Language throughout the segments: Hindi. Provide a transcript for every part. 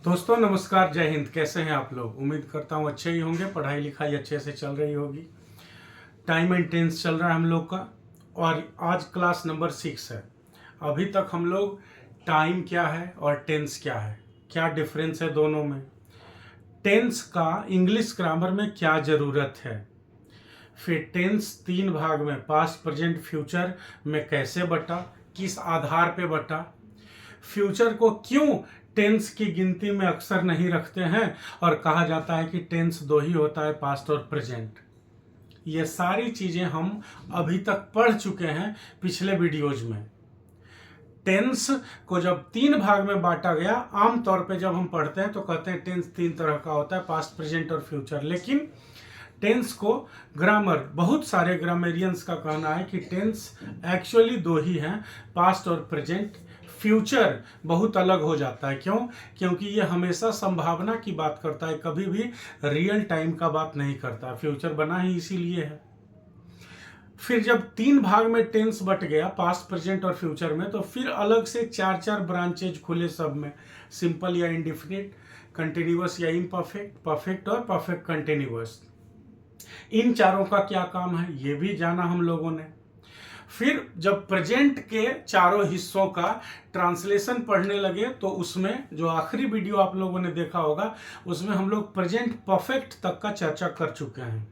दोस्तों नमस्कार, जय हिंद। कैसे हैं आप लोग? उम्मीद करता हूँ अच्छे ही होंगे। पढ़ाई लिखाई अच्छे से चल रही होगी। टाइम एंड टेंस चल रहा है हम लोग का, और आज क्लास नंबर 6 है। अभी तक हम लोग टाइम क्या है और टेंस क्या है, क्या डिफरेंस है दोनों में, टेंस का इंग्लिश ग्रामर में क्या ज़रूरत है, फिर टेंस 3 भाग में पास्ट प्रेजेंट फ्यूचर में कैसे बटा, किस आधार पे बटा, फ्यूचर को क्यों टेंस की गिनती में अक्सर नहीं रखते हैं और कहा जाता है कि टेंस 2 ही होता है, पास्ट और प्रेजेंट। ये सारी चीजें हम अभी तक पढ़ चुके हैं पिछले वीडियोज में। टेंस को जब 3 भाग में बांटा गया, आमतौर पे जब हम पढ़ते हैं तो कहते हैं टेंस 3 तरह का होता है, पास्ट प्रेजेंट और फ्यूचर। लेकिन टेंस को बहुत सारे ग्रामेरियंस का कहना है कि टेंस एक्चुअली 2 ही हैं, पास्ट और प्रेजेंट। फ्यूचर बहुत अलग हो जाता है। क्यों? क्योंकि ये हमेशा संभावना की बात करता है, कभी भी रियल टाइम का बात नहीं करता। फ्यूचर बना ही इसीलिए है। फिर जब 3 भाग में टेंस बट गया, पास्ट प्रेजेंट और फ्यूचर में, तो फिर अलग से 4 ब्रांचेज खुले सब में, सिंपल या इंडिफिनिट, कंटिन्यूअस या इम्परफेक्ट, परफेक्ट और परफेक्ट कंटिन्यूअस। इन चारों का क्या काम है ये भी जाना हम लोगों ने। फिर जब प्रेजेंट के चारों हिस्सों का ट्रांसलेशन पढ़ने लगे तो उसमें जो आखिरी वीडियो आप लोगों ने देखा होगा, उसमें हम लोग प्रेजेंट परफेक्ट तक का चर्चा कर चुके हैं।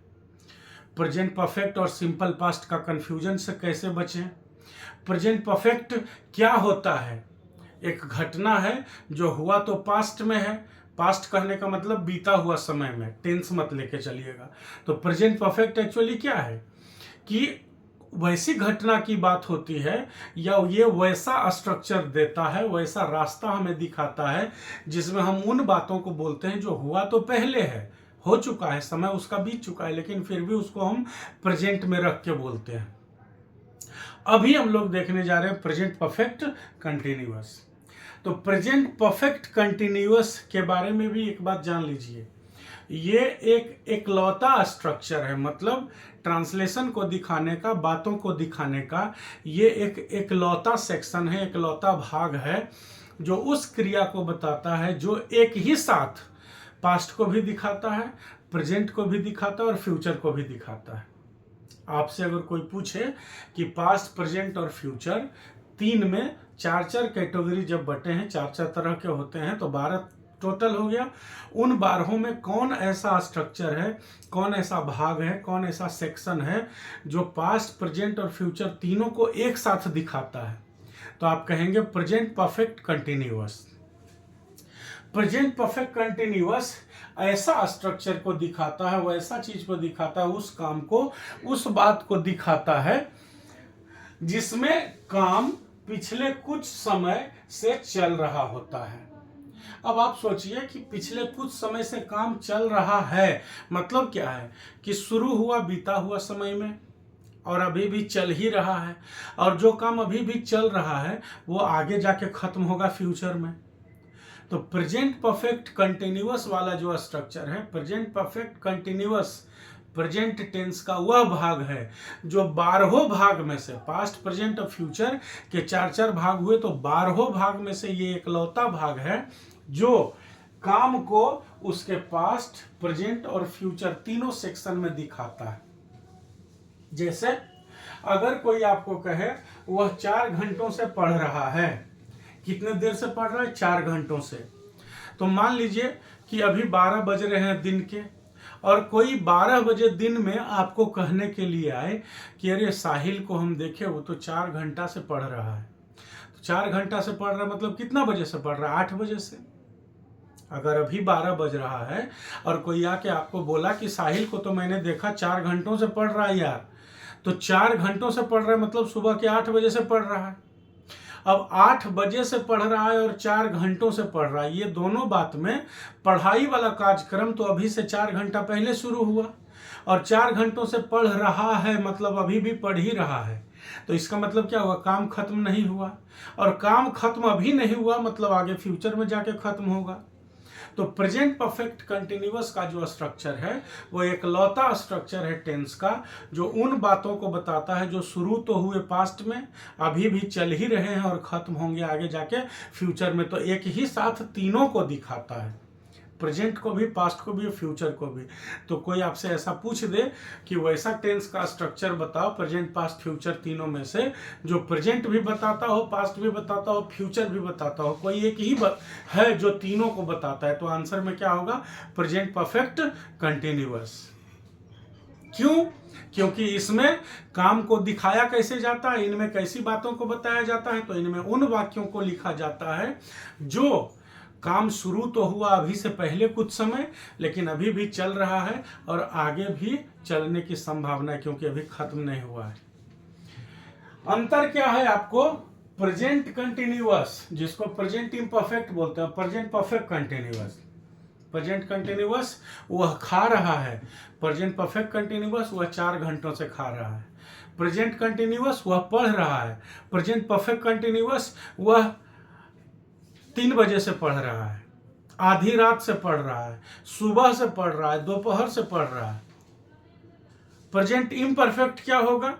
प्रेजेंट परफेक्ट और सिंपल पास्ट का कंफ्यूजन से कैसे बचें, प्रेजेंट परफेक्ट क्या होता है। एक घटना है जो हुआ तो पास्ट में है, पास्ट कहने का मतलब बीता हुआ समय में, टेंस मत लेके चलिएगा। तो प्रेजेंट परफेक्ट एक्चुअली क्या है कि वैसी घटना की बात होती है, या ये वैसा स्ट्रक्चर देता है, वैसा रास्ता हमें दिखाता है जिसमें हम उन बातों को बोलते हैं जो हुआ तो पहले है, हो चुका है, समय उसका बीत चुका है, लेकिन फिर भी उसको हम प्रेजेंट में रख के बोलते हैं। अभी हम लोग देखने जा रहे हैं प्रेजेंट परफेक्ट कंटिन्यूअस। तो प्रेजेंट परफेक्ट कंटिन्यूअस के बारे में भी एक बात जान लीजिए। ये एक एकलौता स्ट्रक्चर है, मतलब ट्रांसलेशन को दिखाने का, बातों को दिखाने का ये एक एकलौता सेक्शन है, एकलौता भाग है जो उस क्रिया को बताता है जो एक ही साथ पास्ट को भी दिखाता है, प्रेजेंट को भी दिखाता है और फ्यूचर को भी दिखाता है। आपसे अगर कोई पूछे कि पास्ट, प्रेजेंट और फ्यूचर 3 में 4 कैटेगरी जब बटे हैं, 4 तरह के होते हैं, तो 12 टोटल हो गया। उन 12 में कौन ऐसा स्ट्रक्चर है, कौन ऐसा भाग है, कौन ऐसा सेक्शन है जो पास्ट, प्रेजेंट और फ्यूचर तीनों को एक साथ दिखाता है? तो आप कहेंगे present perfect continuous. Present perfect continuous ऐसा स्ट्रक्चर को दिखाता है, वो ऐसा चीज को दिखाता है, उस काम को, उस बात को दिखाता है जिसमें काम पिछले कुछ समय से चल रहा होता है। अब आप सोचिए कि पिछले कुछ समय से काम चल रहा है, मतलब क्या है कि शुरू हुआ बीता हुआ समय में और अभी भी चल ही रहा है, और जो काम अभी भी चल रहा है वो आगे जाके खत्म होगा फ्यूचर में। तो प्रेजेंट परफेक्ट कंटिन्यूअस वाला जो स्ट्रक्चर है, present perfect continuous present tense का वह भाग है जो 12 भाग में से, पास्ट, प्रेजेंट और फ्यूचर के 4 भाग हुए, तो 12 भाग में से ये एकलौता भाग है जो काम को उसके पास्ट, प्रेजेंट और फ्यूचर तीनों सेक्शन में दिखाता है। जैसे अगर कोई आपको कहे वह 4 घंटों से पढ़ रहा है, कितने देर से पढ़ रहा है? 4 घंटों से। तो मान लीजिए कि अभी 12 बज रहे हैं दिन के, और कोई 12 बजे दिन में आपको कहने के लिए आए कि अरे साहिल को हम देखे, वो तो 4 घंटा से पढ़ रहा है। तो 4 घंटा से पढ़ रहा है मतलब कितना बजे से पढ़ रहा है? 8 बजे से। अगर अभी 12 बज रहा है और कोई आके आपको बोला कि साहिल को तो मैंने देखा 4 घंटों से पढ़ रहा है यार, तो 4 घंटों से पढ़ रहा है मतलब सुबह के 8 बजे से पढ़ रहा है। अब 8 बजे से पढ़ रहा है और 4 घंटों से पढ़ रहा है, ये दोनों बात में पढ़ाई वाला कार्यक्रम तो अभी से 4 घंटा पहले शुरू हुआ, और 4 घंटों से पढ़ रहा है मतलब अभी भी पढ़ ही रहा है। तो इसका मतलब क्या हुआ? काम खत्म नहीं हुआ, और काम खत्म अभी नहीं हुआ मतलब आगे फ्यूचर में जाके खत्म होगा। तो प्रेजेंट परफेक्ट कंटिन्यूअस का जो स्ट्रक्चर है वो एक लौता स्ट्रक्चर है टेंस का, जो उन बातों को बताता है जो शुरू तो हुए पास्ट में, अभी भी चल ही रहे हैं और खत्म होंगे आगे जाके फ्यूचर में। तो एक ही साथ तीनों को दिखाता है, प्रेजेंट को भी, पास्ट को भी, फ्यूचर को भी। तो कोई आपसे ऐसा पूछ दे कि वैसा टेंस का स्ट्रक्चर बताओ प्रेजेंट पास्ट फ्यूचर तीनों में से, जो प्रेजेंट भी बताता हो, पास्ट भी बताता हो, फ्यूचर भी बताता हो, कोई एक ही है जो तीनों को बताता है, तो आंसर में क्या होगा? Present perfect continuous. क्यों? क्योंकि इसमें काम को दिखाया कैसे जाता है, इनमें कैसी बातों को बताया जाता है, तो इनमें उन वाक्यों को लिखा जाता है जो काम शुरू तो हुआ अभी से पहले कुछ समय, लेकिन अभी भी चल रहा है और आगे भी चलने की संभावना है, क्योंकि अभी खत्म नहीं हुआ है। अंतर क्या है आपको? प्रेजेंट कंटिन्यूअस, जिसको प्रेजेंट इम्परफेक्ट बोलते हैं, present perfect continuous. Present continuous वह खा रहा है, प्रेजेंट परफेक्ट कंटिन्यूअस वह 4 घंटों से खा रहा है। प्रेजेंट कंटिन्यूअस वह पढ़ रहा है, प्रेजेंट परफेक्ट कंटिन्यूअस वह 3 बजे से पढ़ रहा है, आधी रात से पढ़ रहा है, सुबह से पढ़ रहा है, दोपहर से पढ़ रहा है। प्रेजेंट इम्परफेक्ट क्या होगा?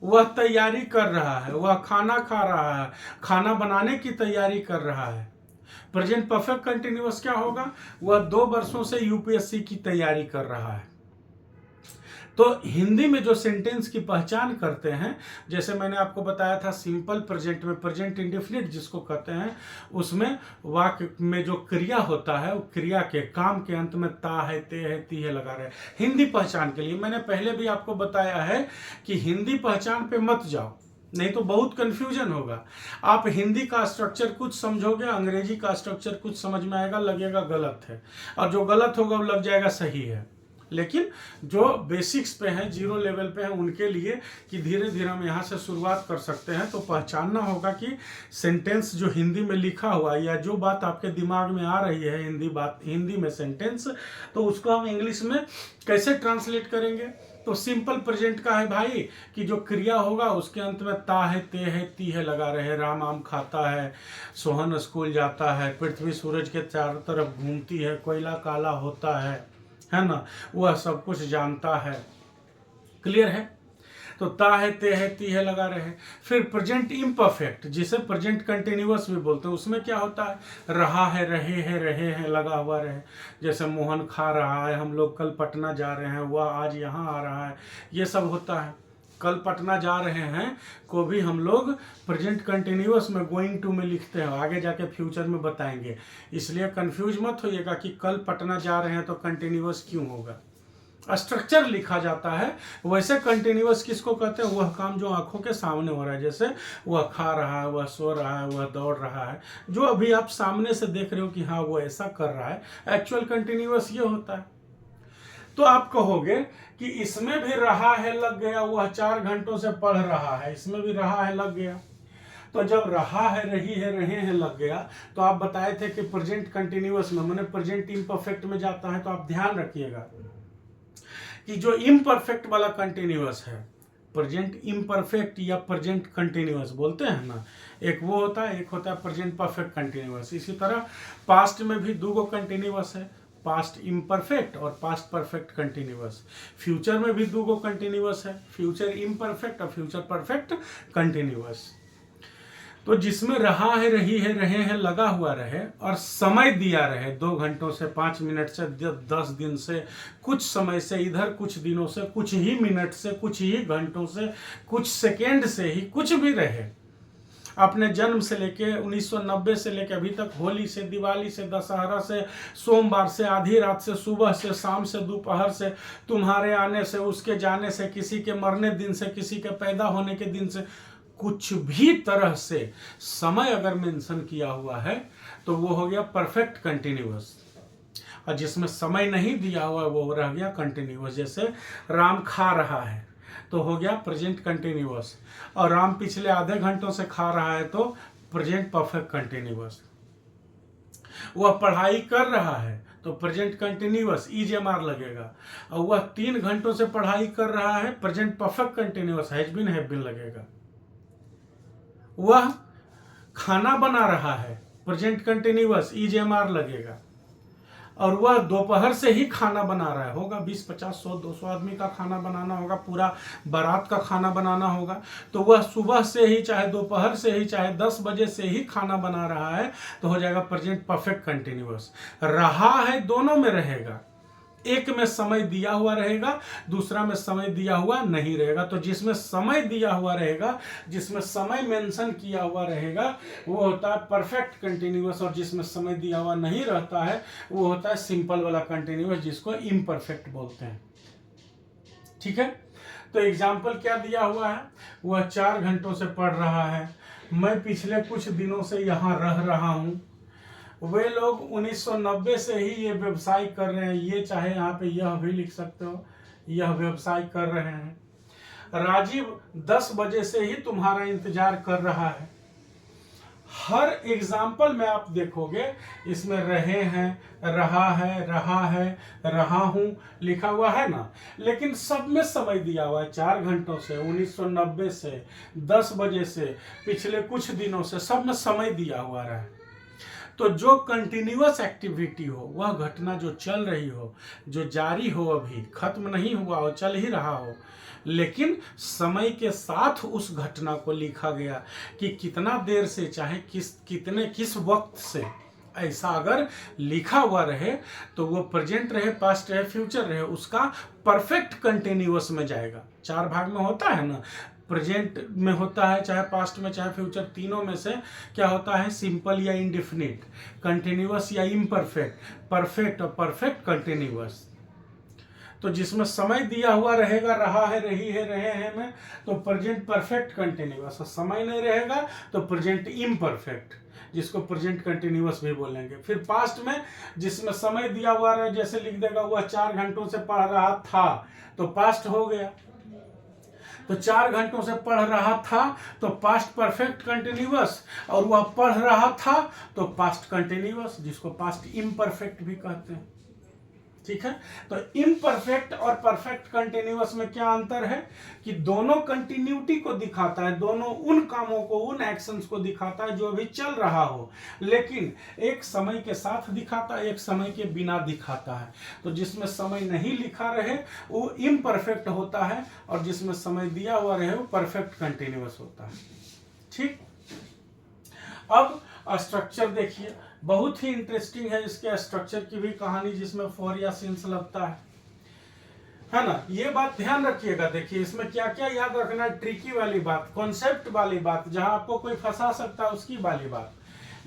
वह तैयारी कर रहा है, वह खाना खा रहा है, खाना बनाने की तैयारी कर रहा है। प्रेजेंट परफेक्ट कंटिन्यूअस क्या होगा? वह 2 वर्षों से यूपीएससी की तैयारी कर रहा है। तो हिंदी में जो सेंटेंस की पहचान करते हैं, जैसे मैंने आपको बताया था सिंपल प्रेजेंट में प्रेजेंट इंडेफिनिट जिसको कहते हैं, उसमें वाक्य में जो क्रिया होता है वो क्रिया के काम के अंत में ता है, ते है, ती है लगा रहे। हिंदी पहचान के लिए मैंने पहले भी आपको बताया है कि हिंदी पहचान पे मत जाओ, नहीं तो बहुत कंफ्यूजन होगा। आप हिंदी का स्ट्रक्चर कुछ समझोगे, अंग्रेजी का स्ट्रक्चर कुछ समझ में आएगा, लगेगा गलत है, और जो गलत होगा वो लग जाएगा सही है। लेकिन जो बेसिक्स पे हैं, 0 लेवल पे हैं, उनके लिए कि धीरे धीरे हम यहाँ से शुरुआत कर सकते हैं, तो पहचानना होगा कि सेंटेंस जो हिंदी में लिखा हुआ या जो बात आपके दिमाग में आ रही है हिंदी में सेंटेंस, तो उसको हम इंग्लिश में कैसे ट्रांसलेट करेंगे? तो सिंपल प्रेजेंट का है भाई कि जो क्रिया होगा उसके अंत में ता है, ते है, ती है लगा रहे। राम आम खाता है, सोहन स्कूल जाता है, पृथ्वी सूरज के चारों तरफ घूमती है, कोयला काला होता है ना, वह सब कुछ जानता है। क्लियर है? तो ता है, ते है, ती है लगा रहे। फिर प्रेजेंट इम्परफेक्ट जिसे प्रेजेंट कंटिन्यूअस भी बोलते हैं, उसमें क्या होता है? रहा है, रहे हैं लगा हुआ रहे। जैसे मोहन खा रहा है, हम लोग कल पटना जा रहे हैं, वह आज यहाँ आ रहा है, ये सब होता है। कल पटना जा रहे हैं को भी हम लोग प्रेजेंट कंटिन्यूअस में गोइंग टू में लिखते हैं, आगे जाके फ्यूचर में बताएंगे, इसलिए कंफ्यूज मत होइएगा कि कल पटना जा रहे हैं तो कंटिन्यूअस क्यों होगा। स्ट्रक्चर लिखा जाता है। वैसे कंटिन्यूअस किसको कहते हैं? वह काम जो आंखों के सामने हो रहा है, जैसे वह खा रहा है, वह सो रहा है, वह दौड़ रहा है, जो अभी आप सामने से देख रहे हो कि हाँ वो ऐसा कर रहा है, एक्चुअल कंटिन्यूअस ये होता है। तो आप कहोगे कि इसमें भी रहा है लग गया, वह 4 घंटों से पढ़ रहा है, इसमें भी रहा है लग गया। तो जब रहा है, रही है, रहे हैं लग गया, तो आप बताए थे कि प्रेजेंट कंटिन्यूअस में मैंने प्रेजेंट इम्परफेक्ट में जाता है। तो आप ध्यान रखिएगा कि जो इम्परफेक्ट वाला कंटिन्यूअस है, प्रेजेंट इम्परफेक्ट या प्रेजेंट कंटिन्यूअस बोलते हैं ना, एक वो होता है, एक होता है प्रेजेंट परफेक्ट कंटिन्यूअस। इसी तरह पास्ट में भी 2 कंटिन्यूअस है, पास्ट इम्परफेक्ट और पास्ट परफेक्ट कंटिन्यूअस। फ्यूचर में भी 2 कंटिन्यूअस है, फ्यूचर इम्परफेक्ट और फ्यूचर परफेक्ट कंटिन्यूअस। तो जिसमें रहा है, रही है, रहे हैं लगा हुआ रहे और समय दिया रहे, 2 घंटों से, 5 मिनट से, 10 दिन से, कुछ समय से, इधर कुछ दिनों से, कुछ ही मिनट से, कुछ ही घंटों से, कुछ सेकेंड से ही, कुछ भी रहे। अपने जन्म से लेके 1990 से लेके अभी तक, होली से, दिवाली से, दशहरा से, सोमवार से, आधी रात से, सुबह से, शाम से, दोपहर से, तुम्हारे आने से, उसके जाने से, किसी के मरने दिन से, किसी के पैदा होने के दिन से, कुछ भी तरह से समय अगर मेंशन किया हुआ है तो वो हो गया परफेक्ट कंटिन्यूअस, और जिसमें समय नहीं दिया हुआ वो रह गया कंटिन्यूअस। जैसे राम खा रहा है तो हो गया प्रेजेंट कंटिन्यूअस, और राम पिछले आधे घंटों से खा रहा है तो प्रेजेंट परफेक्ट कंटिन्यूअस। वह पढ़ाई कर रहा है तो प्रेजेंट कंटिन्यूअस EJMR लगेगा, और वह 3 घंटों से पढ़ाई कर रहा है, present perfect continuous has been लगेगा। वह खाना बना रहा है, प्रेजेंट कंटिन्यूअस EJMR लगेगा। और वह दोपहर से ही खाना बना रहा है, होगा 20, 50, 100, 200 आदमी का खाना बनाना होगा, पूरा बारात का खाना बनाना होगा, तो वह सुबह से ही चाहे दोपहर से ही चाहे 10 बजे से ही खाना बना रहा है, तो हो जाएगा प्रेजेंट परफेक्ट कंटिन्यूअस। रहा है दोनों में रहेगा, एक में समय दिया हुआ रहेगा, दूसरा में समय दिया हुआ नहीं रहेगा। तो जिसमें समय दिया हुआ रहेगा, जिसमें समय मेंशन किया हुआ रहेगा, वो होता है परफेक्ट कंटिन्यूअस, और जिसमें समय दिया हुआ नहीं रहता है वो होता है सिंपल वाला कंटिन्यूअस, जिसको इम्परफेक्ट बोलते हैं। ठीक है, तो एग्जाम्पल क्या दिया हुआ है, वह 4 घंटों से पढ़ रहा है, मैं पिछले कुछ दिनों से यहाँ रह रहा हूँ। वे लोग 1990 से ही ये व्यवसाय कर रहे हैं, ये चाहे यहाँ पे यह भी लिख सकते हो, यह व्यवसाय कर रहे हैं। राजीव 10 बजे से ही तुम्हारा इंतजार कर रहा है। हर एग्जाम्पल में आप देखोगे इसमें रहे हैं, रहा है, रहा हूं लिखा हुआ है ना, लेकिन सब में समय दिया हुआ है। 4 घंटों से, 1990 से, 10 बजे से, पिछले कुछ दिनों से, सब में समय दिया हुआ रहा है। तो जो कंटिन्यूअस एक्टिविटी हो, वह घटना जो चल रही हो, जो जारी हो, अभी खत्म नहीं हुआ हो, चल ही रहा हो, लेकिन समय के साथ उस घटना को लिखा गया कि कितना देर से, चाहे किस वक्त से, ऐसा अगर लिखा हुआ रहे तो वो प्रेजेंट रहे, पास्ट रहे, फ्यूचर रहे, उसका परफेक्ट कंटिन्यूअस में जाएगा। 4 भाग में होता है ना, प्रेजेंट में होता है, चाहे पास्ट में, चाहे फ्यूचर, तीनों में से क्या होता है, सिंपल या इंडेफिनिट, कंटिन्यूअस या इम्परफेक्ट, परफेक्ट और परफेक्ट कंटिन्यूअस। तो जिसमें समय दिया हुआ रहेगा, रहा है, रही है, रहे हैं में, तो प्रेजेंट परफेक्ट कंटिन्यूअस, समय नहीं रहेगा तो प्रेजेंट इम्परफेक्ट, जिसको प्रेजेंट कंटिन्यूअस भी बोलेंगे। फिर पास्ट में जिसमें समय दिया हुआ रहे, जैसे लिख देगा वह 4 घंटों से पढ़ रहा था, तो पास्ट हो गया। तो 4 घंटों से पढ़ रहा था तो पास्ट परफेक्ट कंटिन्यूअस, और वह पढ़ रहा था तो पास्ट कंटिन्यूअस, जिसको पास्ट इम्परफेक्ट भी कहते हैं। ठीक है, तो इम्परफेक्ट और परफेक्ट कंटिन्यूअस में क्या अंतर है कि दोनों कंटिन्यूटी को दिखाता है, दोनों उन कामों को, उन एक्शंस को दिखाता है जो अभी चल रहा हो, लेकिन एक समय के साथ दिखाता है, एक समय के बिना दिखाता है। तो जिसमें समय नहीं लिखा रहे वो इम्परफेक्ट होता है, और जिसमें समय दिया हुआ रहे वो परफेक्ट कंटिन्यूअस होता है। ठीक, अब स्ट्रक्चर देखिए, बहुत ही इंटरेस्टिंग है इसके स्ट्रक्चर की भी कहानी, जिसमें फॉर या सिंस लगता है ना। ये बात ध्यान रखिएगा, देखिए इसमें क्या क्या याद रखना, ट्रिकी वाली बात, कॉन्सेप्ट वाली बात, जहां आपको कोई फंसा सकता है उसकी वाली बात।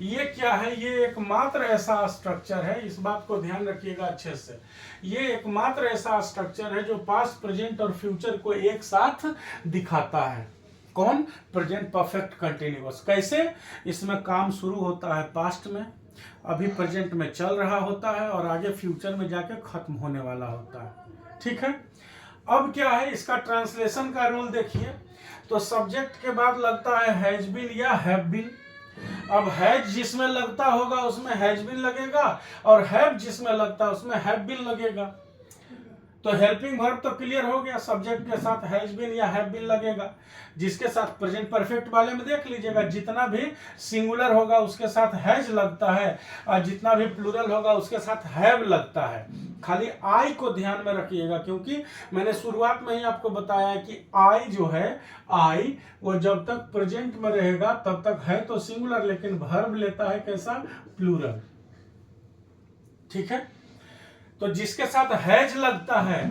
ये क्या है, ये एकमात्र ऐसा स्ट्रक्चर है, इस बात को ध्यान रखिएगा अच्छे से, ये एकमात्र ऐसा स्ट्रक्चर है जो पास्ट, प्रेजेंट और फ्यूचर को एक साथ दिखाता है। कौन, प्रेजेंट परफेक्ट कंटिन्यूअस। कैसे, इसमें काम शुरू होता है पास्ट में, अभी प्रेजेंट में चल रहा होता है, और आगे फ्यूचर में जाके खत्म होने वाला होता है। ठीक है, अब क्या है इसका ट्रांसलेशन का रूल देखिए, तो सब्जेक्ट के बाद लगता है हैज बीन या हैव बीन। अब हैज जिसमें लगता होगा उसमें हैज बीन लगेगा, और हैव जिसमें लगता है उसमें हैव बीन लगेगा। तो हेल्पिंग वर्ब तो क्लियर हो गया, सब्जेक्ट के साथ हैज बीन या हैव बीन लगेगा। जिसके साथ प्रेजेंट परफेक्ट वाले में देख लीजिएगा, जितना भी सिंगुलर होगा उसके साथ हैज लगता है, और जितना भी प्लूरल होगा उसके साथ हैव लगता है। खाली आई को ध्यान में रखिएगा, क्योंकि मैंने शुरुआत में ही आपको बताया कि आई जो है, आई वो जब तक प्रेजेंट में रहेगा तब तक है तो सिंगुलर, लेकिन वर्ब लेता है कैसा, प्लूरल। ठीक है, तो जिसके साथ हैज लगता है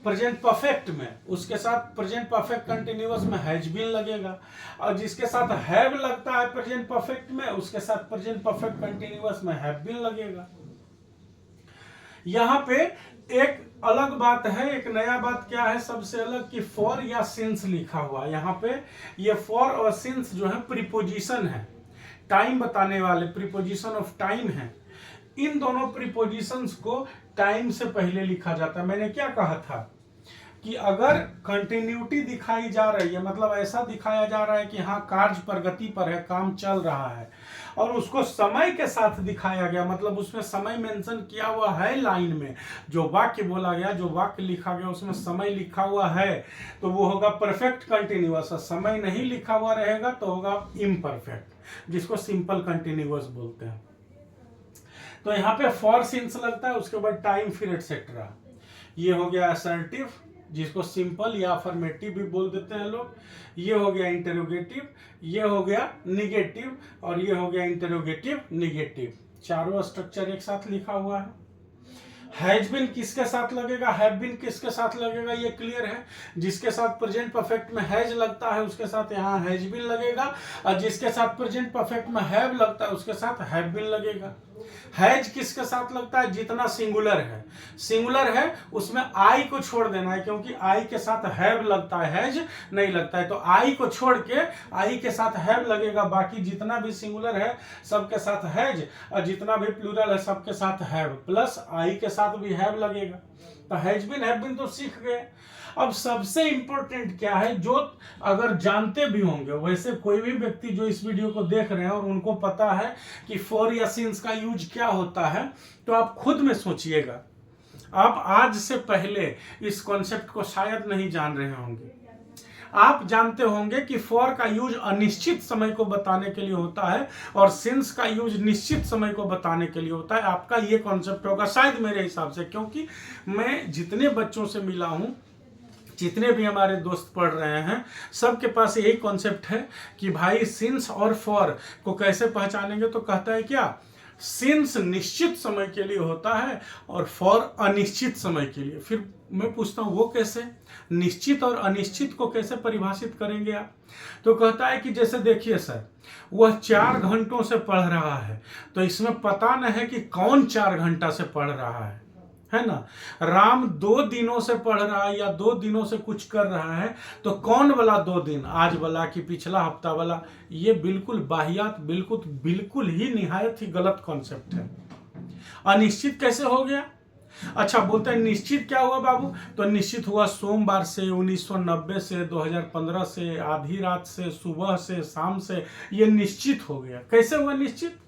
प्रेजेंट परफेक्ट में, उसके साथ प्रेजेंट परफेक्ट कंटिन्यूअस में हैज बीन लगेगा, और जिसके साथ हैव लगता है प्रेजेंट परफेक्ट में, उसके साथ प्रेजेंट परफेक्ट कंटिन्यूअस में हैव बीन लगेगा। यहां पे एक अलग बात है, एक नया बात क्या है सबसे अलग, कि फॉर या सिंस लिखा हुआ। यहाँ पे ये फॉर और सिंस जो है प्रीपोजिशन है, टाइम बताने वाले, प्रीपोजिशन ऑफ टाइम है। इन दोनों प्रीपोजिशंस को टाइम से पहले लिखा जाता है। मैंने क्या कहा था कि अगर कंटिन्यूटी दिखाई जा रही है, मतलब ऐसा दिखाया जा रहा है कि हाँ कार्य प्रगति पर है, काम चल रहा है, और उसको समय के साथ दिखाया गया, मतलब उसमें समय मेंशन किया हुआ है लाइन में, जो वाक्य बोला गया, जो वाक्य लिखा गया उसमें समय लिखा हुआ है, तो वो होगा परफेक्ट कंटिन्यूअस। समय नहीं लिखा हुआ रहेगा तो होगा इम्परफेक्ट, जिसको सिंपल कंटिन्यूअस बोलते हैं। तो यहाँ पे फॉर सिंस लगता है, उसके बाद टाइम फिर एटसेट्रा। ये हो गया असर्टिव, जिसको सिंपल या अफर्मेटिव भी बोल देते हैं लोग। ये हो गया इंटरोगेटिव, ये हो गया निगेटिव, और ये हो गया इंटरोगेटिव निगेटिव। चारों स्ट्रक्चर एक साथ लिखा हुआ है। हैज बीन किसके साथ लगेगा, हैव बीन किसके साथ लगेगा, ये क्लियर है। जिसके साथ प्रेजेंट परफेक्ट में हैज लगता है उसके साथ यहाँ हैज बीन लगेगा, और जिसके साथ प्रेजेंट परफेक्ट में हैव लगता है उसके साथ हैव बीन लगेगा। हैज किसके साथ लगता है, जितना सिंगुलर है, सिंगुलर है उसमें आई को छोड़ देना है, क्योंकि आई के साथ हैव लगता है, हैज नहीं लगता है। तो आई को छोड़ के आई के साथ हैव लगेगा, बाकी जितना भी सिंगुलर है सबके साथ हैज, और जितना भी प्लूरल है सबके साथ हैव, प्लस आई के साथ भी हैव लगेगा। तो हैज बीन हैव बीन तो सीख गए। अब सबसे इंपॉर्टेंट क्या है, जो अगर जानते भी होंगे, वैसे कोई भी व्यक्ति जो इस वीडियो को देख रहे हैं और उनको पता है कि फॉर या सिंस का यूज क्या होता है, तो आप खुद में सोचिएगा। आप आज से पहले इस कॉन्सेप्ट को शायद नहीं जान रहे होंगे। आप जानते होंगे कि फॉर का यूज अनिश्चित समय को बताने के लिए होता है और सिंस का यूज निश्चित समय को बताने के लिए होता है। आपका ये कॉन्सेप्ट होगा शायद मेरे हिसाब से, क्योंकि मैं जितने बच्चों से मिला हूं, जितने भी हमारे दोस्त पढ़ रहे हैं, सबके पास यही कॉन्सेप्ट है कि भाई सिंस और फॉर को कैसे पहचानेंगे। तो कहता है क्या, सिंस निश्चित समय के लिए होता है और फॉर अनिश्चित समय के लिए। फिर मैं पूछता हूं वो कैसे, निश्चित और अनिश्चित को कैसे परिभाषित करेंगे आप। तो कहता है कि जैसे देखिए सर, वह 4 घंटों से पढ़ रहा है, तो इसमें पता नहीं है कि कौन 4 घंटा से पढ़ रहा है ना। राम 2 दिनों से पढ़ रहा है या 2 दिनों से कुछ कर रहा है, तो कौन वाला 2 दिन, आज वाला कि पिछला हफ्ता वाला। ये बिल्कुल बाहियात, बिल्कुल ही निहायत ही गलत कॉन्सेप्ट है। अनिश्चित कैसे हो गया? अच्छा, बोलते हैं निश्चित क्या हुआ बाबू, तो निश्चित हुआ सोमवार से, 1990 से, 2015 से, आधी रात से, सुबह से, शाम से, ये निश्चित हो गया। कैसे हुआ निश्चित?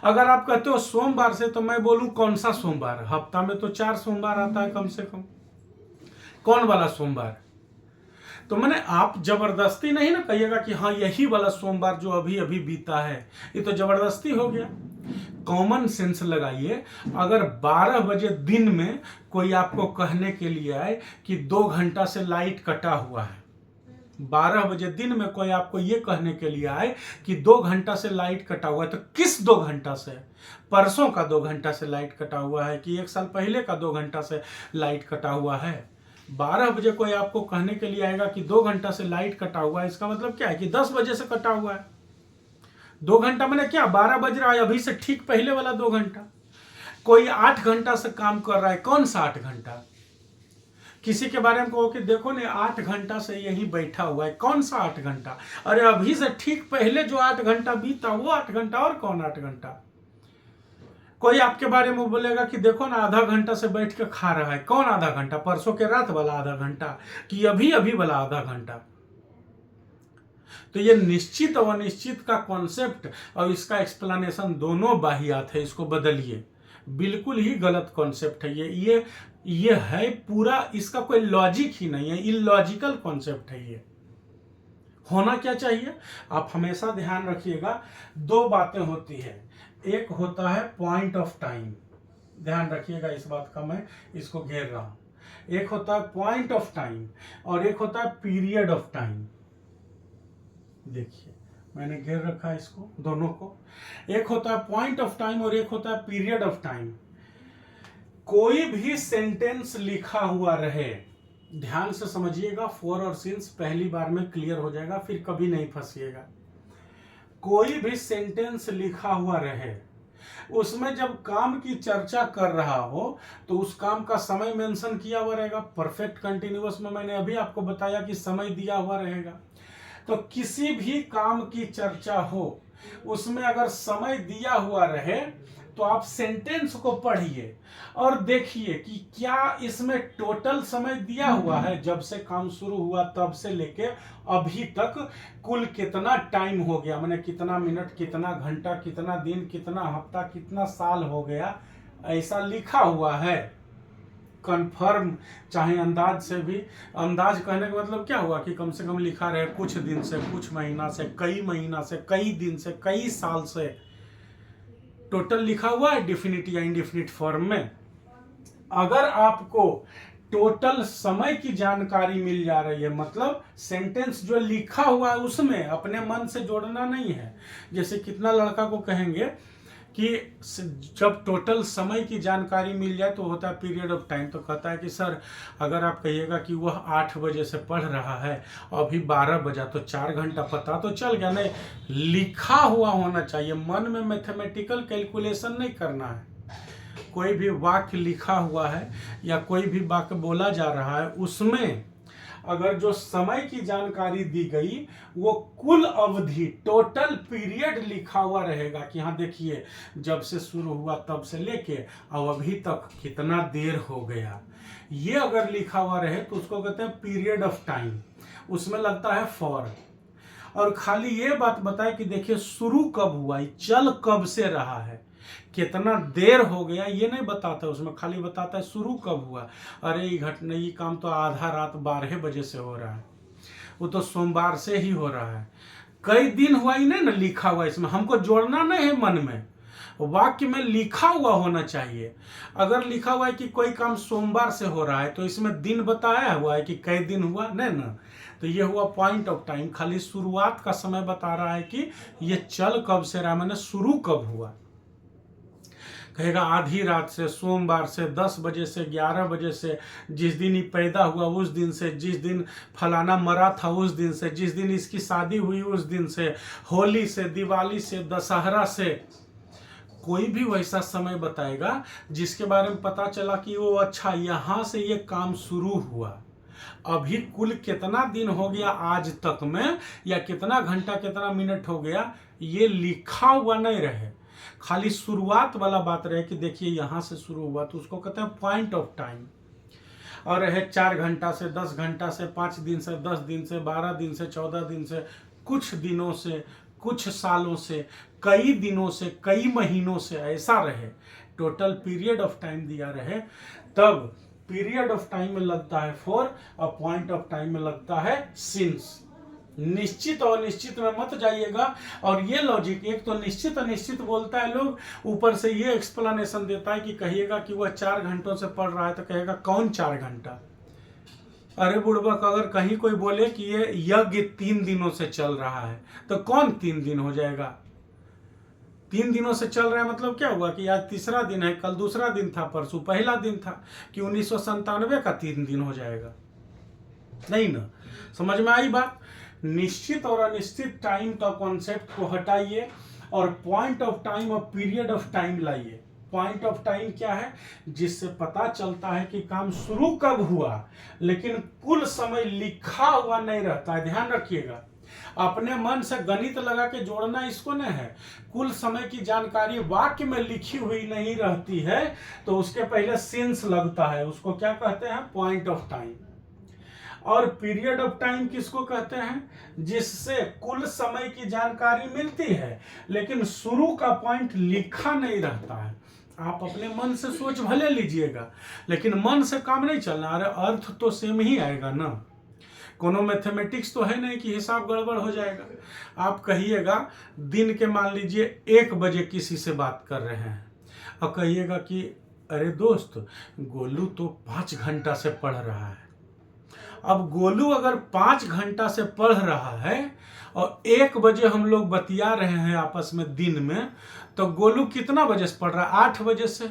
अगर आप कहते हो सोमवार से, तो मैं बोलूं कौन सा सोमवार, हफ्ता में तो 4 सोमवार आता है कम से कम, कौन वाला सोमवार। तो मैंने आप जबरदस्ती नहीं ना कहिएगा कि हाँ यही वाला सोमवार जो अभी अभी बीता है, ये तो जबरदस्ती हो गया। कॉमन सेंस लगाइए। अगर 12 बजे दिन में कोई आपको कहने के लिए आए कि 2 घंटा से लाइट कटा हुआ है, 12 बजे दिन में कोई आपको ये कहने के लिए आए कि 2 घंटा से लाइट कटा हुआ है, तो किस 2 घंटा से? परसों का 2 घंटा से लाइट कटा हुआ है कि 1 साल पहले का 2 घंटा से लाइट कटा हुआ है? 12 बजे कोई आपको कहने के लिए आएगा कि 2 घंटा से लाइट कटा हुआ है, इसका मतलब क्या है कि 10 बजे से कटा हुआ है। 2 घंटा मैंने क्या, 12 बज रहा है अभी से ठीक पहले वाला 2 घंटा। कोई 8 घंटा से काम कर रहा है, कौन सा 8 घंटा? किसी के बारे में कहो कि देखो ने 8 घंटा से यही बैठा हुआ है, कौन सा 8 घंटा? अरे अभी से ठीक पहले जो 8 घंटा बीता वो 8 घंटा, और कौन 8 घंटा? कोई आपके बारे में बोलेगा कि देखो ना आधा घंटा से बैठ के खा रहा है, कौन आधा घंटा? परसों के रात वाला आधा घंटा कि अभी अभी वाला आधा घंटा? तो ये निश्चित और अनिश्चित का कॉन्सेप्ट और इसका एक्सप्लेनेशन दोनों बाहियात है, इसको बदलिए। बिल्कुल ही गलत कॉन्सेप्ट है ये है पूरा, इसका कोई लॉजिक ही नहीं है, इलॉजिकल कॉन्सेप्ट है ये। होना क्या चाहिए, आप हमेशा ध्यान रखिएगा, 2 बातें होती है। एक होता है पॉइंट ऑफ टाइम, ध्यान रखिएगा इस बात का, मैं इसको घेर रहा हूं। एक होता है पॉइंट ऑफ टाइम और एक होता है पीरियड ऑफ टाइम। देखिए मैंने घेर रखा है इसको, दोनों को। एक होता है पॉइंट ऑफ टाइम और एक होता है पीरियड ऑफ टाइम। कोई भी सेंटेंस लिखा हुआ रहे, ध्यान से समझिएगा, फॉर और सिंस पहली बार में क्लियर हो जाएगा, फिर कभी नहीं फंसिएगा। कोई भी सेंटेंस लिखा हुआ रहे, उसमें जब काम की चर्चा कर रहा हो तो उस काम का समय मेंशन किया हुआ रहेगा। परफेक्ट कंटिन्यूअस में मैंने अभी आपको बताया कि समय दिया हुआ रहेगा। तो किसी भी काम की चर्चा हो, उसमें अगर समय दिया हुआ रहे तो आप सेंटेंस को पढ़िए और देखिए कि क्या इसमें टोटल समय दिया हुआ है, जब से काम शुरू हुआ तब से लेके अभी तक कुल कितना टाइम हो गया, मैंने कितना मिनट, कितना घंटा, कितना दिन, कितना हफ्ता, कितना साल हो गया, ऐसा लिखा हुआ है। कंफर्म चाहे अंदाज से भी, अंदाज कहने का मतलब क्या हुआ कि कम से कम लिखा रहे कुछ दिन से, कुछ महीना से, कई महीना से, कई दिन से, कई साल से, टोटल लिखा हुआ है डिफिनिट या इंडिफिनिट फॉर्म में। अगर आपको टोटल समय की जानकारी मिल जा रही है, मतलब सेंटेंस जो लिखा हुआ है उसमें अपने मन से जोड़ना नहीं है। जैसे कितना लड़का को कहेंगे कि जब टोटल समय की जानकारी मिल जाए तो होता है पीरियड ऑफ टाइम, तो कहता है कि सर अगर आप कहिएगा कि वह 8 बजे से पढ़ रहा है, अभी 12 बजा, तो 4 घंटा पता तो चल गया। नहीं, लिखा हुआ होना चाहिए, मन में मैथमेटिकल कैलकुलेशन नहीं करना है। कोई भी वाक्य लिखा हुआ है या कोई भी वाक्य बोला जा रहा है, उसमें अगर जो समय की जानकारी दी गई वो कुल अवधि टोटल पीरियड लिखा हुआ रहेगा कि हाँ देखिए जब से शुरू हुआ तब से लेके अब अभी तक कितना देर हो गया, ये अगर लिखा हुआ रहे तो उसको कहते हैं पीरियड ऑफ टाइम। उसमें लगता है फॉर। और खाली ये बात बताए कि देखिए शुरू कब हुआ, चल कब से रहा है, कितना देर हो गया, ये नहीं बताता उसमें, खाली बताता है शुरू कब हुआ। अरे ये घटना, ये काम तो आधा रात 12 बजे से हो रहा है, वो तो सोमवार से ही हो रहा है। कई दिन हुआ ही नहीं ना लिखा हुआ, इसमें हमको जोड़ना नहीं है मन में, वाक्य में लिखा हुआ होना चाहिए। अगर लिखा हुआ है कि कोई काम सोमवार से हो रहा है तो इसमें दिन बताया हुआ है कि कई दिन हुआ, नहीं ना, तो ये हुआ पॉइंट ऑफ टाइम। खाली शुरुआत का समय बता रहा है कि ये चल कब से रहा, मैंने शुरू कब हुआ। कहेगा आधी रात से, सोमवार से, 10 बजे से, 11 बजे से, जिस दिन ही पैदा हुआ उस दिन से, जिस दिन फलाना मरा था उस दिन से, जिस दिन इसकी शादी हुई उस दिन से, होली से, दिवाली से, दशहरा से, कोई भी वैसा समय बताएगा जिसके बारे में पता चला कि वो अच्छा यहाँ से ये काम शुरू हुआ। अभी कुल कितना दिन हो गया आज तक में, या कितना घंटा कितना मिनट हो गया, ये लिखा हुआ नहीं रहे, खाली शुरुआत वाला बात रहे कि देखिए यहां से शुरू हुआ, तो उसको कहते हैं पॉइंट ऑफ टाइम। और रहे 4 घंटा से, 10 घंटा से, 5 दिन से, 10 दिन से, 12 दिन से, 14 दिन से, कुछ दिनों से, कुछ सालों से, कई दिनों से, कई महीनों से, ऐसा रहे, टोटल पीरियड ऑफ टाइम दिया रहे, तब पीरियड ऑफ टाइम में लगता है फॉर और पॉइंट ऑफ टाइम में लगता है सिंस। निश्चित और निश्चित में मत जाइएगा। और ये लॉजिक, एक तो निश्चित अनिश्चित बोलता है लोग, ऊपर से ये एक्सप्लेनेशन देता है कि कहिएगा कि वह 4 घंटों से पढ़ रहा है तो कहेगा कौन 4 घंटा। अरे बुड़बक, अगर कहीं कोई बोले कि ये यज्ञ 3 दिनों से चल रहा है तो कौन 3 दिन हो जाएगा? 3 दिनों से चल रहा है मतलब क्या हुआ कि आज तीसरा दिन है, कल दूसरा दिन था, परसों पहला दिन था, कि 1997 का 3 दिन हो जाएगा? नहीं ना। समझ में आई बात? निश्चित और अनिश्चित टाइम का कॉन्सेप्ट को हटाइए और पॉइंट ऑफ टाइम और पीरियड ऑफ टाइम लाइए। पॉइंट ऑफ टाइम क्या है? जिससे पता चलता है कि काम शुरू कब हुआ, लेकिन कुल समय लिखा हुआ नहीं रहता है। ध्यान रखिएगा, अपने मन से गणित लगा के जोड़ना इसको नहीं है। कुल समय की जानकारी वाक्य में लिखी हुई नहीं रहती है तो उसके पहले सिंस लगता है, उसको क्या कहते हैं? Point of time. और पीरियड ऑफ टाइम किसको कहते हैं? जिससे कुल समय की जानकारी मिलती है लेकिन शुरू का पॉइंट लिखा नहीं रहता है। आप अपने मन से सोच भले लीजिएगा लेकिन मन से काम नहीं चलना। अरे अर्थ तो सेम ही आएगा ना, कोनो मैथमेटिक्स तो है नहीं कि हिसाब गड़बड़ हो जाएगा। आप कहिएगा दिन के, मान लीजिए 1 बजे किसी से बात कर रहे हैं और कहिएगा कि अरे दोस्त गोलू तो 5 घंटा से पढ़ रहा है। अब गोलू अगर 5 घंटा से पढ़ रहा है और 1 बजे हम लोग बतिया रहे हैं आपस में दिन में, तो गोलू कितना बजे से पढ़ रहा है? 8 बजे से।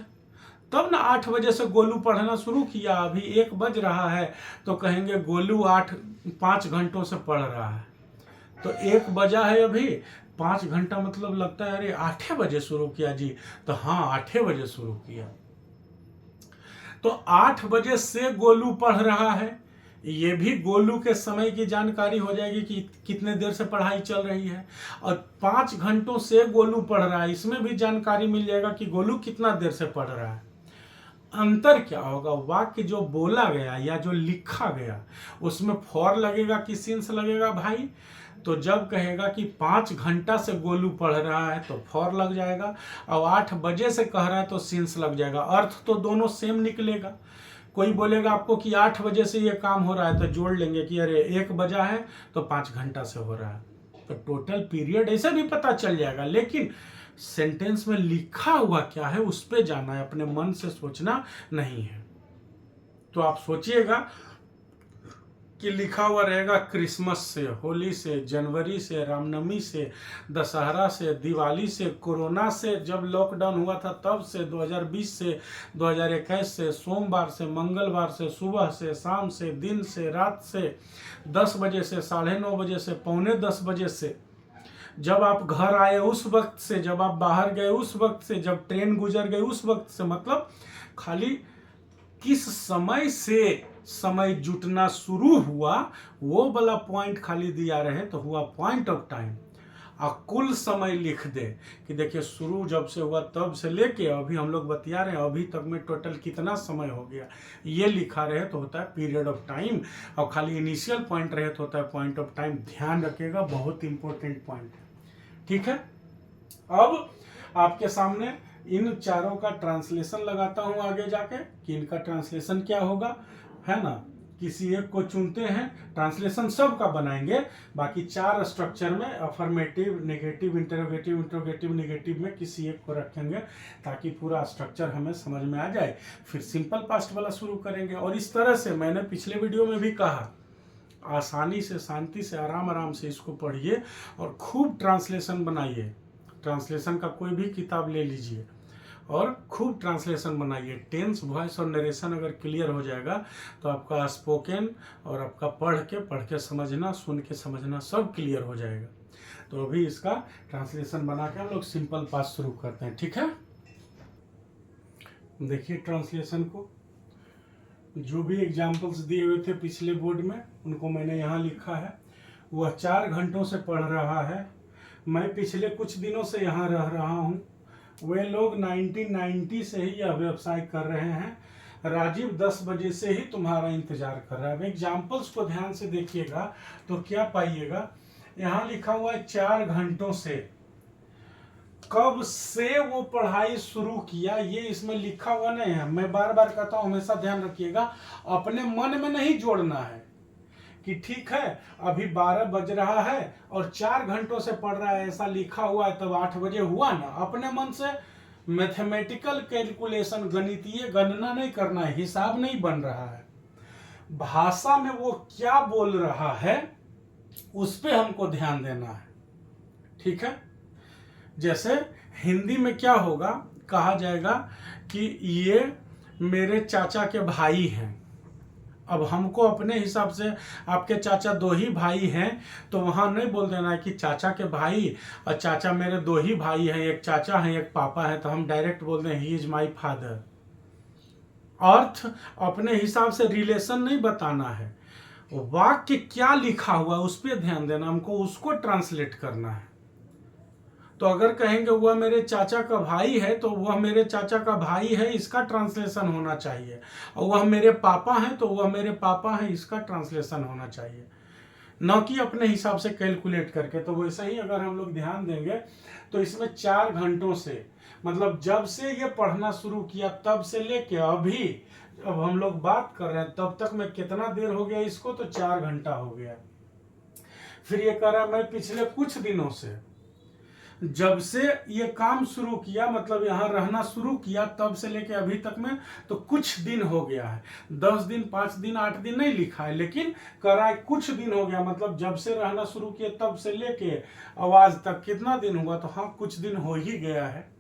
तब ना 8 बजे से गोलू पढ़ना शुरू किया, अभी 1 बज रहा है तो कहेंगे गोलू 5 घंटों से पढ़ रहा है। तो 1 बजा है अभी, 5 घंटा मतलब लगता है अरे 8 बजे शुरू किया जी, तो हाँ 8 बजे शुरू किया। तो 8 बजे से गोलू पढ़ रहा है, ये भी गोलू के समय की जानकारी हो जाएगी कि कितने देर से पढ़ाई चल रही है। और 5 घंटों से गोलू पढ़ रहा है, इसमें भी जानकारी मिल जाएगा कि गोलू कितना देर से पढ़ रहा है। अंतर क्या होगा? वाक्य जो बोला गया या जो लिखा गया उसमें फॉर लगेगा कि सिंस लगेगा भाई? तो जब कहेगा कि 5 घंटा से गोलू पढ़ रहा है तो फॉर लग जाएगा, और 8 बजे से कह रहा है तो सिंस लग जाएगा। अर्थ तो दोनों सेम निकलेगा। कोई बोलेगा आपको कि 8 बजे से ये काम हो रहा है तो जोड़ लेंगे कि अरे 1 बजा है तो 5 घंटा से हो रहा है, तो टोटल पीरियड ऐसे भी पता चल जाएगा। लेकिन सेंटेंस में लिखा हुआ क्या है उस पे जाना है, अपने मन से सोचना नहीं है। तो आप सोचिएगा कि लिखा हुआ रहेगा क्रिसमस से, होली से, जनवरी से, रामनवमी से, दशहरा से, दिवाली से, कोरोना से, जब लॉकडाउन हुआ था तब से, 2020 से, 2021 से, सोमवार से, मंगलवार से, सुबह से, शाम से, दिन से, रात से, 10 बजे से, 9:30 बजे से, 9:45 बजे से, जब आप घर आए उस वक्त से, जब आप बाहर गए उस वक्त से, जब ट्रेन गुजर गई उस वक्त से, मतलब खाली किस समय से समय जुटना शुरू हुआ वो वाला पॉइंट खाली दिया रहे तो हुआ पॉइंट ऑफ टाइम। और कुल समय लिख दे कि देखिए शुरू जब से हुआ तब से लेके अभी हम लोग बतिया रहे हैं अभी तक में टोटल कितना समय हो गया, ये लिखा रहे तो होता है पीरियड ऑफ टाइम, और खाली इनिशियल पॉइंट रहे तो होता है पॉइंट ऑफ टाइम। ध्यान रखिएगा, बहुत इंपॉर्टेंट पॉइंट है। ठीक है, अब आपके सामने इन चारों का ट्रांसलेशन लगाता हूं आगे जाके कि इनका ट्रांसलेशन क्या होगा, है ना। किसी एक को चुनते हैं, ट्रांसलेशन सब का बनाएंगे, बाकी 4 स्ट्रक्चर में affirmative, negative, interrogative, interrogative, negative में किसी एक को रखेंगे ताकि पूरा स्ट्रक्चर हमें समझ में आ जाए। फिर सिंपल पास्ट वाला शुरू करेंगे। और इस तरह से मैंने पिछले वीडियो में भी कहा, आसानी से, शांति से, आराम आराम से इसको पढ़िए और खूब ट्रांसलेशन बनाइए। ट्रांसलेशन का कोई भी किताब ले लीजिए और खूब ट्रांसलेशन बनाइए। टेंस, वॉइस और नरेशन अगर क्लियर हो जाएगा तो आपका स्पोकन और आपका पढ़ के समझना, सुन के समझना सब क्लियर हो जाएगा। तो अभी इसका ट्रांसलेशन बना के हम लोग सिंपल पास शुरू करते हैं। ठीक है, देखिए ट्रांसलेशन को जो भी एग्जाम्पल्स दिए हुए थे पिछले बोर्ड में उनको मैंने यहाँ लिखा है। वह 4 घंटों से पढ़ रहा है, मैं पिछले कुछ दिनों से यहाँ रह रहा हूँ, वे लोग 1990 से ही यह व्यवसाय कर रहे हैं, राजीव 10 बजे से ही तुम्हारा इंतजार कर रहा है। अब एग्जाम्पल्स को ध्यान से देखिएगा तो क्या पाइएगा, यहाँ लिखा हुआ है 4 घंटों से। कब से वो पढ़ाई शुरू किया ये इसमें लिखा हुआ नहीं है। मैं बार बार कहता हूं, हमेशा ध्यान रखिएगा, अपने मन में नहीं जोड़ना है कि ठीक है अभी 12 बज रहा है और 4 घंटों से पढ़ रहा है, ऐसा लिखा हुआ है तब 8 बजे हुआ ना। अपने मन से मैथमेटिकल कैलकुलेशन, गणितीय गणना नहीं करना है, हिसाब नहीं बन रहा है। भाषा में वो क्या बोल रहा है उस पे हमको ध्यान देना है। ठीक है, जैसे हिंदी में क्या होगा, कहा जाएगा कि ये मेरे चाचा के भाई हैं। अब हमको अपने हिसाब से, आपके चाचा 2 ही भाई हैं तो वहां नहीं बोल देना है कि चाचा के भाई, और चाचा मेरे 2 ही भाई हैं, एक चाचा है एक पापा है, तो हम डायरेक्ट बोल दें ही इज माई फादर। अर्थ अपने हिसाब से रिलेशन नहीं बताना है, वाक्य क्या लिखा हुआ है उस पर ध्यान देना, हमको उसको ट्रांसलेट करना है। तो अगर कहेंगे वह मेरे चाचा का भाई है तो वह मेरे चाचा का भाई है, इसका ट्रांसलेशन होना चाहिए। और वह मेरे पापा हैं तो वह मेरे पापा हैं, इसका ट्रांसलेशन होना चाहिए, न कि अपने हिसाब से कैलकुलेट करके। तो वैसे ही अगर हम लोग ध्यान देंगे तो इसमें 4 घंटों से, मतलब जब से ये पढ़ना शुरू किया तब से लेके अभी अब हम लोग बात कर रहे हैं तब तक में कितना देर हो गया इसको, तो 4 घंटा हो गया। फिर ये कह रहा मैं पिछले कुछ दिनों से, जब से ये काम शुरू किया मतलब यहाँ रहना शुरू किया तब से लेके अभी तक में तो कुछ दिन हो गया है। 10 दिन, 5 दिन, 8 दिन नहीं लिखा है, लेकिन कह रहा है कुछ दिन हो गया, मतलब जब से रहना शुरू किया तब से लेके आवाज तक कितना दिन हुआ, तो हाँ कुछ दिन हो ही गया है।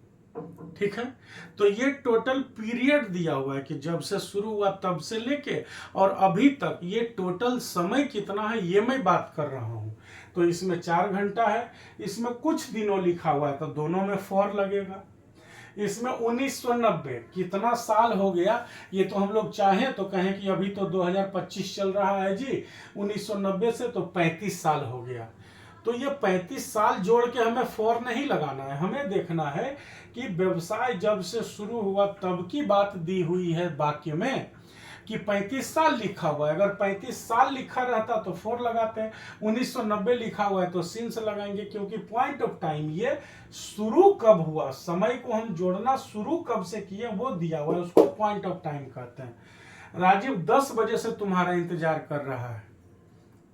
ठीक है, तो ये टोटल पीरियड दिया हुआ है कि जब से शुरू हुआ तब से लेके और अभी तक, ये टोटल समय कितना है ये मैं बात कर रहा हूं। तो इसमें 4 घंटा है, इसमें कुछ दिनों लिखा हुआ है तो दोनों में फॉर लगेगा। इसमें 1990 कितना साल हो गया, ये तो हम लोग चाहें तो कहें कि अभी तो 2025 चल रहा है जी, 1990 से तो 35 साल हो गया। तो ये 35 साल जोड़ के हमें फॉर नहीं लगाना है, हमें देखना है कि व्यवसाय जब से शुरू हुआ तब की बात दी हुई है वाक्य में कि 35 साल लिखा हुआ है। अगर 35 साल लिखा रहता तो 4 लगाते हैं, 1990 लिखा हुआ है तो सिंस लगाएंगे, क्योंकि पॉइंट ऑफ टाइम ये शुरू कब हुआ, समय को हम जोड़ना शुरू कब से किए वो दिया हुआ है, उसको पॉइंट ऑफ टाइम कहते हैं। राजीव 10 बजे से तुम्हारा इंतजार कर रहा है।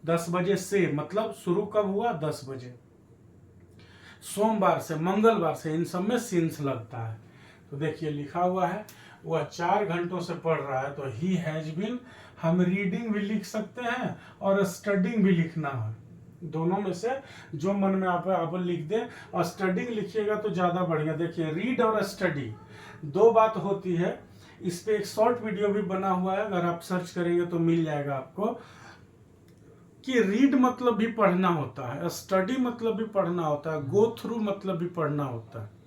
10 बजे से मतलब शुरू कब हुआ, 10 बजे। सोमवार से मंगलवार से इन सब में सिंस लगता है। तो देखिए लिखा हुआ है वह 4 घंटों से पढ़ रहा है, तो ही हैज बीन हम रीडिंग भी लिख सकते हैं और स्टडिंग भी लिखना है, दोनों में से जो मन में आप लिख दें। और स्टडिंग लिखिएगा तो ज़्यादा बढ़िया। देखिए रीड और स्टडी दो बात होती है। इस पे एक शॉर्ट वीडियो भी बना हुआ है, अगर आप सर्च करेंगे तो मिल जाएगा आपको, कि रीड मतलब भी पढ़ना होता है, स्टडी मतलब भी पढ़ना होता है, गो थ्रू मतलब भी पढ़ना होता है।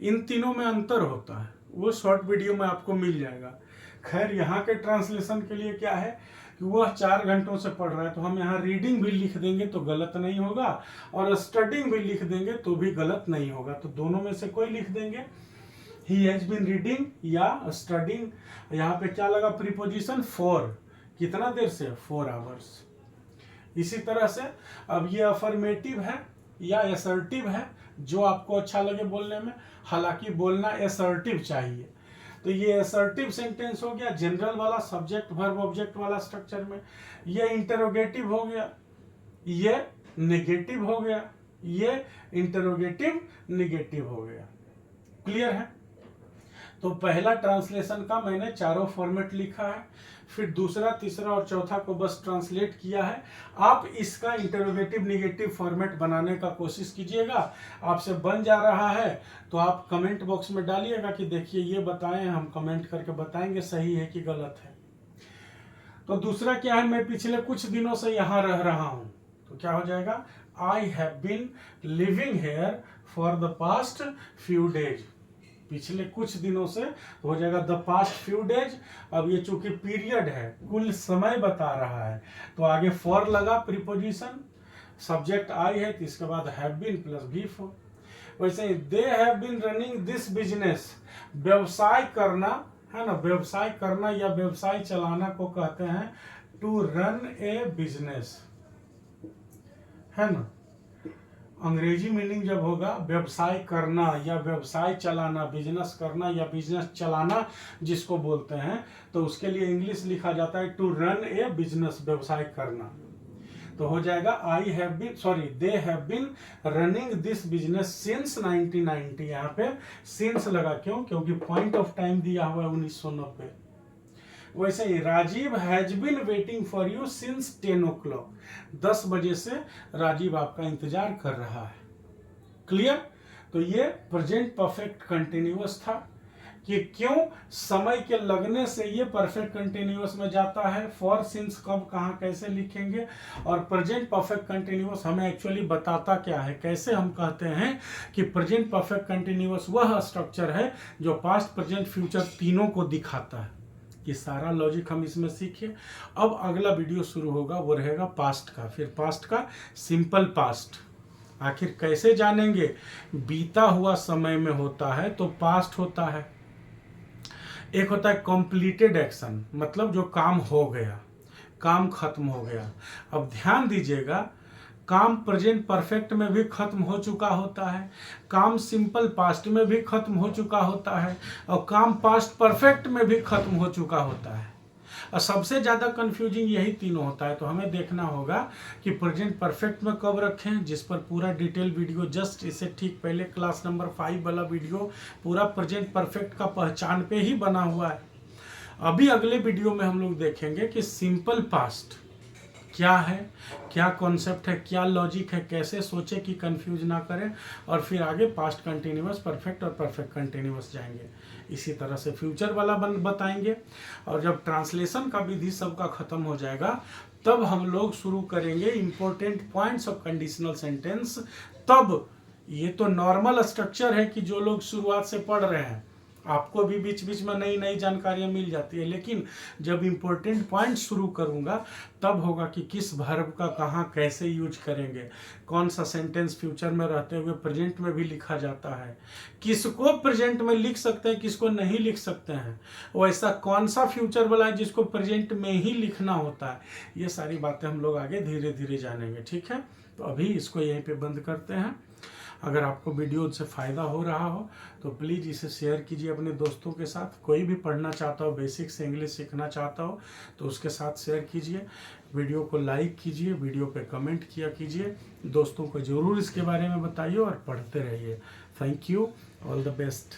इन तीनों में अंतर होता है, वो शॉर्ट वीडियो में आपको मिल जाएगा। खैर यहाँ के ट्रांसलेशन के लिए क्या है कि वह 4 घंटों से पढ़ रहा है, तो हम यहाँ रीडिंग भी लिख देंगे तो गलत नहीं होगा, और स्टडिंग भी लिख देंगे तो भी गलत नहीं होगा। तो दोनों में से कोई लिख देंगे, ही हैज बीन रीडिंग या स्टडिंग। यहाँ पे क्या लगा प्रीपोजिशन फॉर, कितना देर से, 4 आवर्स। इसी तरह से अब ये अफर्मेटिव है या असर्टिव है, जो आपको अच्छा लगे बोलने में, हालांकि बोलना असर्टिव चाहिए। तो ये असर्टिव सेंटेंस हो गया जनरल वाला, सब्जेक्ट वर्ब ऑब्जेक्ट वाला स्ट्रक्चर में। ये इंटरोगेटिव हो गया, ये नेगेटिव हो गया, ये इंटरोगेटिव नेगेटिव हो गया। क्लियर है? तो पहला ट्रांसलेशन का मैंने चारों फॉर्मेट लिखा है, फिर दूसरा, तीसरा और चौथा को बस ट्रांसलेट किया है। आप इसका इंटरोगेटिव नेगेटिव फॉर्मेट बनाने का कोशिश कीजिएगा। आपसे बन जा रहा है तो आप कमेंट बॉक्स में डालिएगा कि देखिए ये बताएं, हम कमेंट करके बताएंगे सही है कि गलत है। तो दूसरा क्या है, मैं पिछले कुछ दिनों से यहाँ रह रहा हूँ, तो क्या हो जाएगा, I have been living here for the past few days. पिछले कुछ दिनों से हो जाएगा द पास्ट फ्यू डेज। अब ये चूंकि पीरियड है, कुल समय बता रहा है, तो आगे फॉर लगा प्रीपोजिशन, सब्जेक्ट आई है, तो इसके बाद have been plus B for. वैसे they have been running this business, व्यवसाय करना है ना, व्यवसाय करना या व्यवसाय चलाना को कहते हैं टू रन ए बिजनेस, है ना। अंग्रेजी मीनिंग जब होगा व्यवसाय करना या व्यवसाय चलाना, बिजनेस करना या बिजनेस चलाना जिसको बोलते हैं, तो उसके लिए इंग्लिश लिखा जाता है टू रन ए बिजनेस, व्यवसाय करना। तो हो जाएगा I have been, sorry they have been running this business since 1990। यहाँ पे सिंस लगा, क्यों, क्योंकि पॉइंट ऑफ टाइम दिया हुआ है 1990। वैसे ही Rajiv has been waiting for you since 10 o'clock, 10 बजे से राजीव आपका इंतजार कर रहा है। क्लियर? तो ये प्रेजेंट परफेक्ट कंटिन्यूअस था कि क्यों समय के लगने से ये परफेक्ट कंटिन्यूअस में जाता है। फॉर, सिंस, कब, कहाँ, कैसे लिखेंगे। और प्रेजेंट परफेक्ट कंटिन्यूअस हमें एक्चुअली बताता क्या है, कैसे हम कहते हैं कि प्रेजेंट परफेक्ट कंटिन्यूअस वह स्ट्रक्चर है जो पास्ट, प्रेजेंट, फ्यूचर तीनों को दिखाता है। ये सारा लॉजिक हम इसमें सीखे। अब अगला वीडियो शुरू होगा, वो रहेगा पास्ट का, फिर पास्ट का सिंपल पास्ट। आखिर कैसे जानेंगे, बीता हुआ समय में होता है तो पास्ट होता है। एक होता है कंप्लीटेड एक्शन, मतलब जो काम हो गया, काम खत्म हो गया। अब ध्यान दीजिएगा, काम प्रेजेंट परफेक्ट में भी खत्म हो चुका होता है, काम सिंपल पास्ट में भी खत्म हो चुका होता है, और काम पास्ट परफेक्ट में भी खत्म हो चुका होता है। और सबसे ज़्यादा कंफ्यूजिंग यही तीनों होता है। तो हमें देखना होगा कि प्रेजेंट परफेक्ट में कब रखें, जिस पर पूरा डिटेल वीडियो जस्ट इससे ठीक पहले क्लास नंबर 5 वाला वीडियो पूरा प्रेजेंट परफेक्ट का पहचान पे ही बना हुआ है। अभी अगले वीडियो में हम लोग देखेंगे कि सिंपल पास्ट क्या है, क्या कॉन्सेप्ट है, क्या लॉजिक है, कैसे सोचे कि कंफ्यूज ना करें, और फिर आगे पास्ट कंटिन्यूअस, परफेक्ट और परफेक्ट कंटिन्यूअस जाएंगे। इसी तरह से फ्यूचर वाला बताएंगे। और जब ट्रांसलेशन का विधि सबका खत्म हो जाएगा तब हम लोग शुरू करेंगे important points of conditional sentence. तब ये तो नॉर्मल स्ट्रक्चर है कि जो लोग शुरुआत से पढ़ रहे हैं, आपको भी बीच बीच में नई नई जानकारियां मिल जाती है, लेकिन जब इंपॉर्टेंट पॉइंट शुरू करूंगा तब होगा कि किस वर्ब का कहाँ कैसे यूज करेंगे, कौन सा सेंटेंस फ्यूचर में रहते हुए प्रेजेंट में भी लिखा जाता है, किसको प्रेजेंट में लिख सकते हैं, किसको नहीं लिख सकते हैं, वैसा कौन सा फ्यूचर वाला है जिसको प्रेजेंट में ही लिखना होता है। ये सारी बातें हम लोग आगे धीरे धीरे जानेंगे। ठीक है, तो अभी इसको यहीं पे बंद करते हैं। अगर आपको वीडियो से फ़ायदा हो रहा हो तो प्लीज़ इसे शेयर कीजिए अपने दोस्तों के साथ। कोई भी पढ़ना चाहता हो, बेसिक से इंग्लिश सीखना चाहता हो तो उसके साथ शेयर कीजिए। वीडियो को लाइक कीजिए, वीडियो पे कमेंट किया कीजिए, दोस्तों को ज़रूर इसके बारे में बताइए और पढ़ते रहिए। Thank you, all the best.